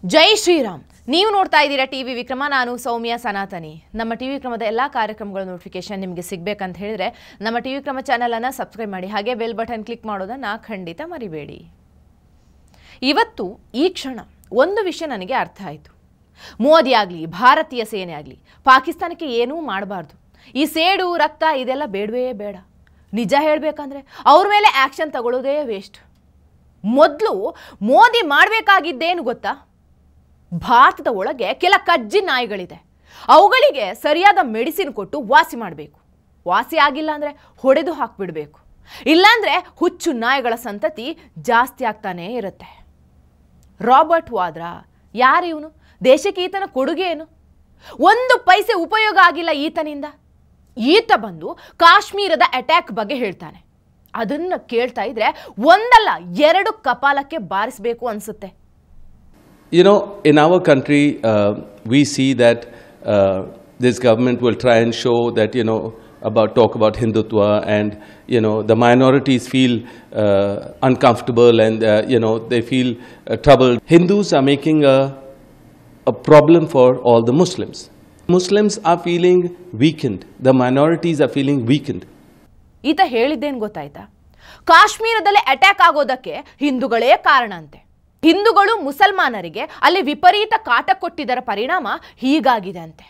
ಜೈ ಶ್ರೀರಾಮ್. ನೀವು ನೋಡ್ತಾ ಇದ್ದೀರಾ ಟಿವಿ ವಿಕ್ರಮ. ನಾನು ಸೌಮ್ಯ ಸನಾತನಿ. ನಮ್ಮ ಟಿವಿ ವಿಕ್ರಮದ ಎಲ್ಲ ಕಾರ್ಯಕ್ರಮಗಳ ನೋಟಿಫಿಕೇಶನ್ ನಿಮಗೆ ಸಿಗಬೇಕಂತ ಹೇಳಿದ್ರೆ ನಮ್ಮ ಟಿವಿ ವಿಕ್ರಮ ಚಾನೆಲ್ ಅನ್ನು ಸಬ್ಸ್ಕ್ರೈಬ್ ಮಾಡಿ, ಹಾಗೆ ಬೆಲ್ ಬಟನ್ ಕ್ಲಿಕ್ ಮಾಡೋದನ್ನು ಖಂಡಿತ ಮರಿಬೇಡಿ. ಇವತ್ತು ಈ ಕ್ಷಣ ಒಂದು ವಿಷಯ ನನಗೆ ಅರ್ಥ ಆಯಿತು. ಮೋದಿ ಆಗಲಿ, ಭಾರತೀಯ ಸೇನೆ ಆಗಲಿ, ಪಾಕಿಸ್ತಾನಕ್ಕೆ ಏನೂ ಮಾಡಬಾರ್ದು. ಈ ಸೇಡು, ರಕ್ತ ಇದೆಲ್ಲ ಬೇಡವೇ ಬೇಡ. ನಿಜ ಹೇಳಬೇಕಂದ್ರೆ ಅವ್ರ ಮೇಲೆ ಆ್ಯಕ್ಷನ್ ತಗೊಳ್ಳೋದೇ ವೇಸ್ಟ್. ಮೊದಲು ಮೋದಿ ಮಾಡಬೇಕಾಗಿದ್ದೇನು ಗೊತ್ತಾ? ಭಾರತದ ಒಳಗೆ ಕೆಲ ಕಜ್ಜಿ ನಾಯಿಗಳಿದೆ, ಅವುಗಳಿಗೆ ಸರಿಯಾದ ಮೆಡಿಸಿನ್ ಕೊಟ್ಟು ವಾಸಿ ಮಾಡಬೇಕು. ವಾಸಿ ಆಗಿಲ್ಲ ಅಂದರೆ ಹೊಡೆದು ಹಾಕಿಬಿಡಬೇಕು. ಇಲ್ಲಾಂದರೆ ಹುಚ್ಚು ನಾಯಿಗಳ ಸಂತತಿ ಜಾಸ್ತಿ ಆಗ್ತಾನೇ ಇರುತ್ತೆ. ರಾಬರ್ಟ್ ವಾದ್ರಾ ಯಾರು ಇವನು? ದೇಶಕ್ಕೆ ಈತನ ಕೊಡುಗೆ ಏನು? ಒಂದು ಪೈಸೆ ಉಪಯೋಗ ಆಗಿಲ್ಲ ಈತನಿಂದ. ಈತ ಬಂದು ಕಾಶ್ಮೀರದ ಅಟ್ಯಾಕ್ ಬಗ್ಗೆ ಹೇಳ್ತಾನೆ. ಅದನ್ನು ಕೇಳ್ತಾ ಇದ್ರೆ ಒಂದಲ್ಲ ಎರಡು ಕಪಾಲಕ್ಕೆ ಬಾರಿಸಬೇಕು ಅನ್ಸುತ್ತೆ. You know, in our country, we see that this government will try and show that, talk about Hindutva, and, the minorities feel uncomfortable, and, they feel troubled. Hindus are making a problem for all the Muslims. Muslims are feeling weakened. The minorities are feeling weakened. ಈತ ಹೇಳಿದ್ದೇನು ಗೊತ್ತಾಯ್ತಾ? ಕಾಶ್ಮೀರದಲ್ಲಿ attack ಆಗೋದಕ್ಕೆ ಹಿಂದೂಗಳೇ ಕಾರಣ ಅಂತೆ. ಹಿಂದೂಗಳು ಮುಸಲ್ಮಾನರಿಗೆ ಅಲ್ಲಿ ವಿಪರೀತ ಕಾಟ ಕೊಟ್ಟಿದ್ದರ ಪರಿಣಾಮ ಹೀಗಾಗಿದೆ ಅಂತೆ.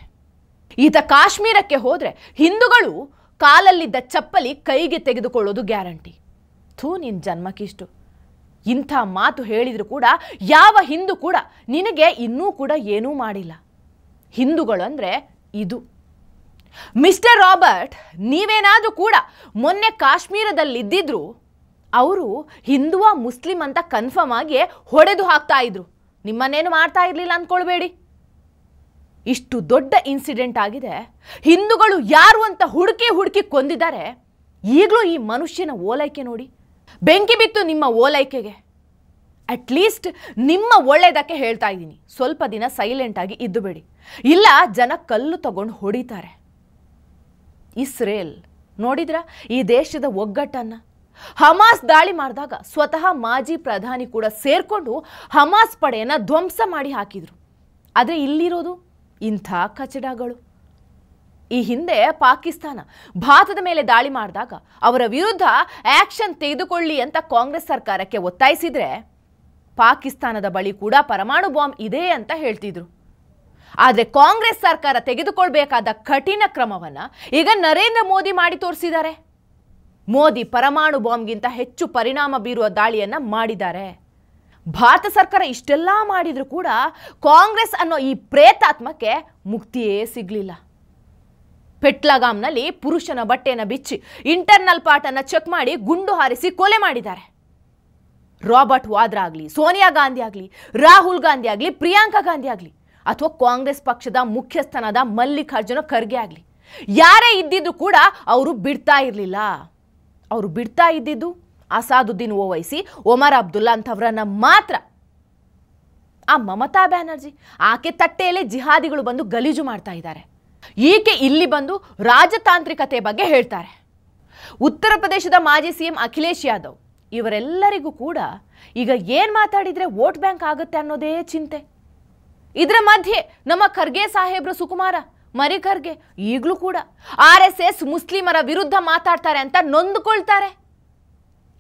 ಈತ ಕಾಶ್ಮೀರಕ್ಕೆ ಹೋದ್ರೆ ಹಿಂದೂಗಳು ಕಾಲಲ್ಲಿದ್ದ ಚಪ್ಪಲಿ ಕೈಗೆ ತೆಗೆದುಕೊಳ್ಳೋದು ಗ್ಯಾರಂಟಿ. ನಿನ್ನ ಜನ್ಮಕ್ಕಿಷ್ಟು. ಇಂಥ ಮಾತು ಹೇಳಿದ್ರು ಕೂಡ ಯಾವ ಹಿಂದೂ ಕೂಡ ನಿನಗೆ ಇನ್ನೂ ಕೂಡ ಏನೂ ಮಾಡಿಲ್ಲ. ಹಿಂದೂಗಳು ಅಂದ್ರೆ ಇದು. ಮಿಸ್ಟರ್ ರಾಬರ್ಟ್, ನೀವೇನಾದರೂ ಕೂಡ ಮೊನ್ನೆ ಕಾಶ್ಮೀರದಲ್ಲಿದ್ದಿದ್ರು ಅವರು ಹಿಂದುವ ಮುಸ್ಲಿಂ ಅಂತ ಕನ್ಫರ್ಮ್ ಆಗಿ ಹೊಡೆದು ಹಾಕ್ತಾ ಇದ್ರು. ನಿಮ್ಮನ್ನೇನು ಮಾಡ್ತಾ ಇರಲಿಲ್ಲ ಅಂದ್ಕೊಳ್ಬೇಡಿ. ಇಷ್ಟು ದೊಡ್ಡ ಇನ್ಸಿಡೆಂಟ್ ಆಗಿದೆ. ಹಿಂದೂಗಳು ಯಾರು ಅಂತ ಹುಡುಕಿ ಕೊಂದಿದ್ದಾರೆ. ಈಗಲೂ ಈ ಮನುಷ್ಯನ ಓಲೈಕೆ ನೋಡಿ. ಬೆಂಕಿ ಬಿತ್ತು ನಿಮ್ಮ ಓಲೈಕೆಗೆ. ಅಟ್ಲೀಸ್ಟ್ ನಿಮ್ಮ ಒಳ್ಳೆಯದಕ್ಕೆ ಹೇಳ್ತಾ ಇದ್ದೀನಿ, ಸ್ವಲ್ಪ ದಿನ ಸೈಲೆಂಟ್ ಆಗಿ ಇದ್ದು ಬಿಡಿ. ಇಲ್ಲ ಜನ ಕಲ್ಲು ತಗೊಂಡು ಹೊಡಿತಾರೆ. ಇಸ್ರೇಲ್ ನೋಡಿದ್ರ ಈ ದೇಶದ ಒಗ್ಗಟ್ಟನ್ನು? ಹಮಾಸ್ ದಾಳಿ ಮಾಡಿದಾಗ ಸ್ವತಃ ಮಾಜಿ ಪ್ರಧಾನಿ ಕೂಡ ಸೇರ್ಕೊಂಡು ಹಮಾಸ್ ಪಡೆಯನ್ನು ಧ್ವಂಸ ಮಾಡಿ ಹಾಕಿದ್ರು. ಆದರೆ ಇಲ್ಲಿರೋದು ಇಂಥ ಕಚಡಗಳು. ಈ ಹಿಂದೆ ಪಾಕಿಸ್ತಾನ ಭಾರತದ ಮೇಲೆ ದಾಳಿ ಮಾಡಿದಾಗ ಅವರ ವಿರುದ್ಧ ಆಕ್ಷನ್ ತೆಗೆದುಕೊಳ್ಳಿ ಅಂತ ಕಾಂಗ್ರೆಸ್ ಸರ್ಕಾರಕ್ಕೆ ಒತ್ತಾಯಿಸಿದ್ರೆ ಪಾಕಿಸ್ತಾನದ ಬಳಿ ಕೂಡ ಪರಮಾಣು ಬಾಂಬ್ ಇದೆ ಅಂತ ಹೇಳ್ತಿದ್ರು. ಆದರೆ ಕಾಂಗ್ರೆಸ್ ಸರ್ಕಾರ ತೆಗೆದುಕೊಳ್ಬೇಕಾದ ಕಠಿಣ ಕ್ರಮವನ್ನು ಈಗ ನರೇಂದ್ರ ಮೋದಿ ಮಾಡಿ ತೋರಿಸಿದ್ದಾರೆ. ಮೋದಿ ಪರಮಾಣು ಬಾಂಬ್ಗಿಂತ ಹೆಚ್ಚು ಪರಿಣಾಮ ಬೀರುವ ದಾಳಿಯನ್ನು ಮಾಡಿದ್ದಾರೆ. ಭಾರತ ಸರ್ಕಾರ ಇಷ್ಟೆಲ್ಲ ಮಾಡಿದರೂ ಕೂಡ ಕಾಂಗ್ರೆಸ್ ಅನ್ನೋ ಈ ಪ್ರೇತಾತ್ಮಕ್ಕೆ ಮುಕ್ತಿಯೇ ಸಿಗಲಿಲ್ಲ. ಪೆಟ್ಲಗಾಮ್ನಲ್ಲಿ ಪುರುಷನ ಬಟ್ಟೆಯನ್ನು ಬಿಚ್ಚಿ ಇಂಟರ್ನಲ್ ಪಾರ್ಟನ್ನು ಚೆಕ್ ಮಾಡಿ ಗುಂಡು ಹಾರಿಸಿ ಕೊಲೆ ಮಾಡಿದ್ದಾರೆ. ರಾಬರ್ಟ್ ವಾದ್ರಾ ಆಗಲಿ, ಸೋನಿಯಾ ಗಾಂಧಿ ಆಗಲಿ, ರಾಹುಲ್ ಗಾಂಧಿ ಆಗಲಿ, ಪ್ರಿಯಾಂಕಾ ಗಾಂಧಿ ಆಗಲಿ, ಅಥವಾ ಕಾಂಗ್ರೆಸ್ ಪಕ್ಷದ ಮುಖ್ಯಸ್ಥನಾದ ಮಲ್ಲಿಕಾರ್ಜುನ ಖರ್ಗೆ ಆಗಲಿ, ಯಾರೇ ಇದ್ದಿದ್ದು ಕೂಡ ಅವರು ಬಿಡ್ತಾ ಇರಲಿಲ್ಲ. ಅವರು ಬಿಡ್ತಾ ಇದ್ದಿದ್ದು ಅಸಾದುದ್ದೀನ್ ಓವೈಸಿ, ಒಮರ್ ಅಬ್ದುಲ್ಲಾ ಅಂಥವ್ರನ್ನ ಮಾತ್ರ. ಆ ಮಮತಾ ಬ್ಯಾನರ್ಜಿ, ಆಕೆ ತಟ್ಟೆಯಲ್ಲಿ ಜಿಹಾದಿಗಳು ಬಂದು ಗಲೀಜು ಮಾಡ್ತಾ ಇದ್ದಾರೆ. ಈಕೆ ಇಲ್ಲಿ ಬಂದು ರಾಜತಾಂತ್ರಿಕತೆ ಬಗ್ಗೆ ಹೇಳ್ತಾರೆ. ಉತ್ತರ ಪ್ರದೇಶದ ಮಾಜಿ ಸಿಎಂ ಅಖಿಲೇಶ್ ಯಾದವ್, ಇವರೆಲ್ಲರಿಗೂ ಕೂಡ ಈಗ ಏನು ಮಾತಾಡಿದರೆ ವೋಟ್ ಬ್ಯಾಂಕ್ ಆಗುತ್ತೆ ಅನ್ನೋದೇ ಚಿಂತೆ. ಇದರ ಮಧ್ಯೆ ನಮ್ಮ ಖರ್ಗೆ ಸಾಹೇಬ್ರು ಸುಕುಮಾರ ಮರಿ ಖರ್ಗೆ ಈಗಲೂ ಕೂಡ RSS ಮುಸ್ಲಿಮರ ವಿರುದ್ಧ ಮಾತಾಡ್ತಾರೆ ಅಂತ ನೊಂದುಕೊಳ್ತಾರೆ.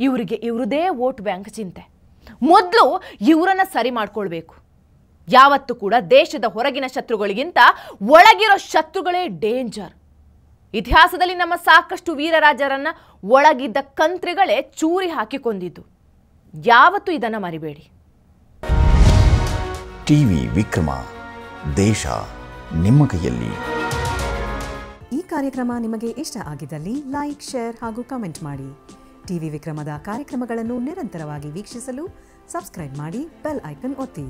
ಇವರಿಗೆ ಇವ್ರದೇ ವೋಟ್ ಬ್ಯಾಂಕ್ ಚಿಂತೆ. ಮೊದಲು ಇವರನ್ನ ಸರಿ ಮಾಡ್ಕೊಳ್ಬೇಕು. ಯಾವತ್ತೂ ಕೂಡ ದೇಶದ ಹೊರಗಿನ ಶತ್ರುಗಳಿಗಿಂತ ಒಳಗಿರೋ ಶತ್ರುಗಳೇ ಡೇಂಜರ್. ಇತಿಹಾಸದಲ್ಲಿ ನಮ್ಮ ಸಾಕಷ್ಟು ವೀರರಾಜರನ್ನ ಒಳಗಿದ್ದ ಕಂತ್ರಿಗಳೇ ಚೂರಿ ಹಾಕಿ ಕೊಂದಿದ್ದು. ಯಾವತ್ತೂ ಇದನ್ನು ಮರಿಬೇಡಿ. ಟಿವಿ ವಿಕ್ರಮ, ದೇಶ ನಿಮ್ಮ ಕೈಯಲ್ಲಿ. ಈ ಕಾರ್ಯಕ್ರಮ ನಿಮಗೆ ಇಷ್ಟ ಆಗಿದ್ದಲ್ಲಿ ಲೈಕ್, ಶೇರ್ ಹಾಗೂ ಕಮೆಂಟ್ ಮಾಡಿ. ಟಿವಿ ವಿಕ್ರಮದ ಕಾರ್ಯಕ್ರಮಗಳನ್ನು ನಿರಂತರವಾಗಿ ವೀಕ್ಷಿಸಲು ಸಬ್ಸ್ಕ್ರೈಬ್ ಮಾಡಿ, ಬೆಲ್ ಐಕನ್ ಒತ್ತಿ.